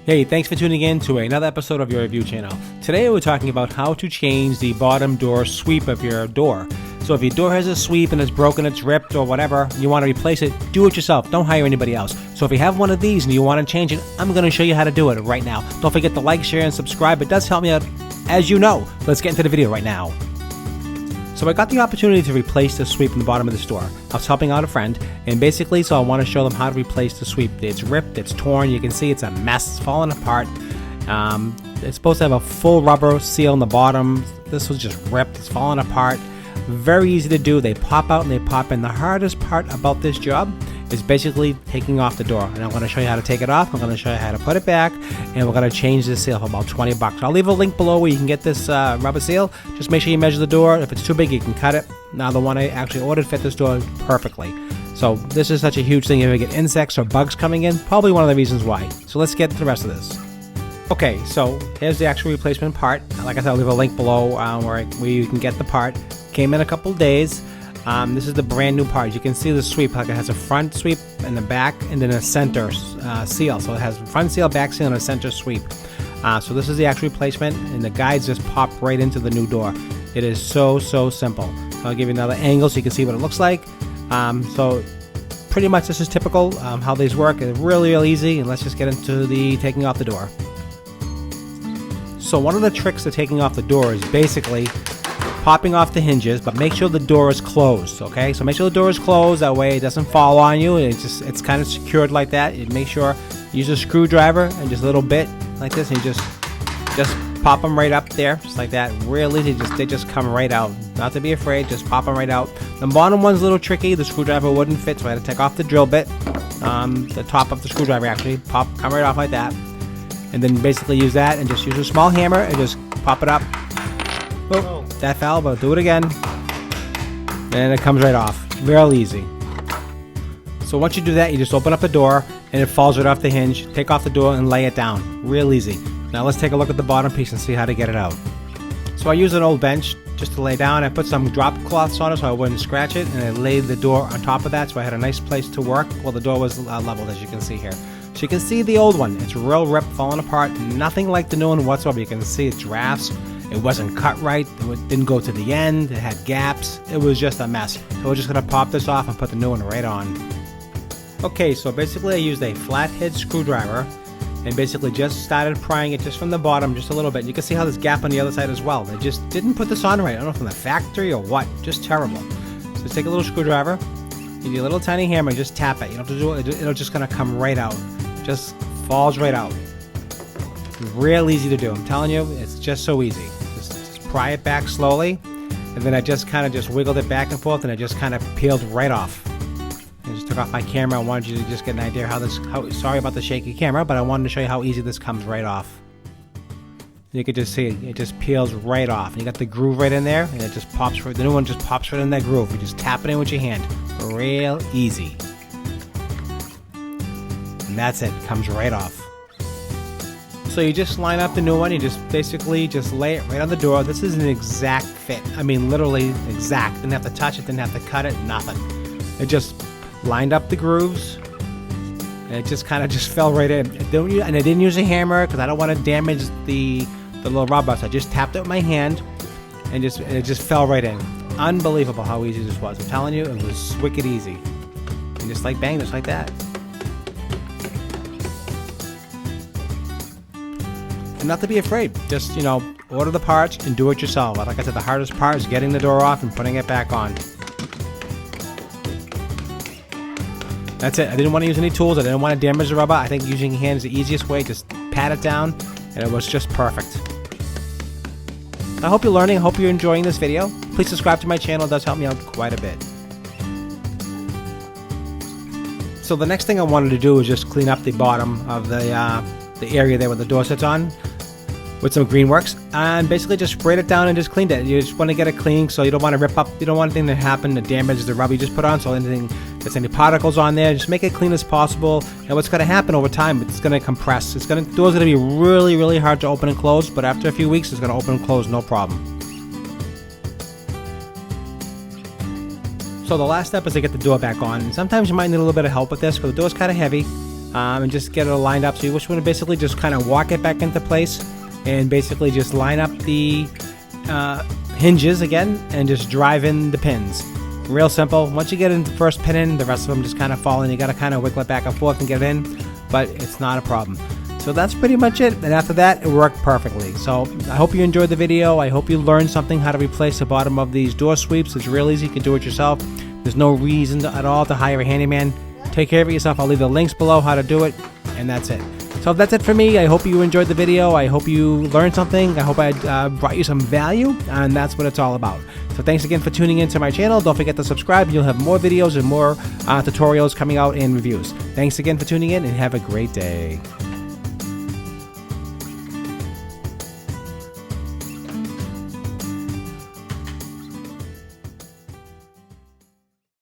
Hey, thanks for tuning in to another episode of your review channel. Today we're talking about how to change the bottom door sweep of your door. So if your door has a sweep and it's broken, it's ripped or whatever, you want to replace it, do it yourself. Don't hire anybody else. So if you have one of these and you want to change it, I'm going to show you how to do it right now. Don't forget to like, share, and subscribe. It does help me out, as you know. Let's get into the video right now. So I got the opportunity to replace the sweep in the bottom of this door. I was helping out a friend, and basically, so I want to show them how to replace the sweep. It's ripped, it's torn, you can see it's a mess, it's falling apart. It's supposed to have a full rubber seal in the bottom. This was just ripped, it's falling apart. Very easy to do. They pop out and they pop in. The hardest part about this job is basically taking off the door, and I'm going to show you how to take it off. I'm going to show you how to put it back, and we're going to change the seal for about 20 bucks. I'll leave a link below where you can get this rubber seal. Just make sure you measure the door. If it's too big, you can cut it. Now the one I actually ordered fit this door perfectly. So this is such a huge thing. If you get insects or bugs coming in, probably one of the reasons why. So let's get to the rest of this. Okay, so here's the actual replacement part. Like I said, I'll leave a link below where you can get the part. Came in a couple days. This is the brand new part. You can see the sweep, like it has a front sweep and the back, and then a center seal. So it has front seal, back seal, and a center sweep. So this is the actual replacement, and the guides just pop right into the new door. It is so simple. So I'll give you another angle so you can see what it looks like. So pretty much this is typical how these work. It's really easy, and let's just get into the taking off the door. So one of the tricks to taking off the door is basically popping off the hinges, but make sure the door is closed. Okay, so make sure the door is closed, that way it doesn't fall on you. It's kind of secured like that. You make sure you use a screwdriver and just a little bit like this, and you just pop them right up there, just like that. Real easy. They just come right out. Not to be afraid, just pop them right out. The bottom one's a little tricky. The screwdriver wouldn't fit, so I had to take off the drill bit. The top of the screwdriver actually come right off like that, and then basically use that and just use a small hammer and just pop it up. Oh. That fell, but do it again, and it comes right off. Real easy. So once you do that, you just open up the door, and it falls right off the hinge. Take off the door and lay it down. Real easy. Now let's take a look at the bottom piece and see how to get it out. So I use an old bench just to lay down. I put some drop cloths on it so I wouldn't scratch it, and I laid the door on top of that so I had a nice place to work while the door was leveled, as you can see here. So you can see the old one. It's real ripped, falling apart. Nothing like the new one whatsoever. You can see it drafts. It wasn't cut right, it didn't go to the end, it had gaps, it was just a mess. So we're just going to pop this off and put the new one right on. Okay, so basically I used a flathead screwdriver and basically just started prying it just from the bottom just a little bit. You can see how there's gap on the other side as well. They just didn't put this on right. I don't know from the factory or what, just terrible. So take a little screwdriver, you need a little tiny hammer, just tap it. You don't have to do it, it'll just going to come right out. Just falls right out. Real easy to do, I'm telling you, it's just so easy. Just pry it back slowly, and then I just kind of just wiggled it back and forth, and it just kind of peeled right off. I just took off my camera. I wanted you to just get an idea sorry about the shaky camera, but I wanted to show you how easy this comes right off. You can just see it just peels right off. And you got the groove right in there, and it just pops right, the new one just pops right in that groove. You just tap it in with your hand. Real easy. And that's it, comes right off. So you just line up the new one, you just basically just lay it right on the door. This is an exact fit. I mean, literally exact. Didn't have to touch it, didn't have to cut it, nothing. It just lined up the grooves, and it just kind of just fell right in. And I didn't use a hammer because I don't want to damage the little rubber. So I just tapped it with my hand, and it just fell right in. Unbelievable how easy this was. I'm telling you, it was wicked easy. And just like bang, just like that. And not to be afraid, just, order the parts and do it yourself. Like I said, the hardest part is getting the door off and putting it back on. That's it. I didn't want to use any tools. I didn't want to damage the rubber. I think using your hand is the easiest way. Just pat it down, and it was just perfect. I hope you're learning. I hope you're enjoying this video. Please subscribe to my channel. It does help me out quite a bit. So the next thing I wanted to do is just clean up the bottom of the area there where the door sits on with some Greenworks, and basically just sprayed it down and just cleaned it. You just want to get it clean, so you don't want to rip up, you don't want anything to happen to damage the rubber you just put on, so anything that's any particles on there, just make it clean as possible. And what's going to happen over time, it's going to compress. Door's going to be really hard to open and close, but after a few weeks it's going to open and close no problem. So the last step is to get the door back on. And sometimes you might need a little bit of help with this because the door's kind of heavy. and just get it lined up. So you just want to basically just kind of walk it back into place and basically just line up the hinges again and just drive in the pins. Real simple. Once you get in the first pin in, the rest of them just kind of fall in. You got to kind of wiggle it back and forth and get it in, but it's not a problem. So that's pretty much it, and after that it worked perfectly. So I hope you enjoyed the video. I hope you learned something how to replace the bottom of these door sweeps. It's real easy. You can do it yourself. There's no reason at all to hire a handyman. Take care of it yourself. I'll leave the links below how to do it, and that's it. So that's it for me. I hope you enjoyed the video. I hope you learned something. I hope I brought you some value, and that's what it's all about. So thanks again for tuning into my channel. Don't forget to subscribe. You'll have more videos and more tutorials coming out and reviews. Thanks again for tuning in, and have a great day.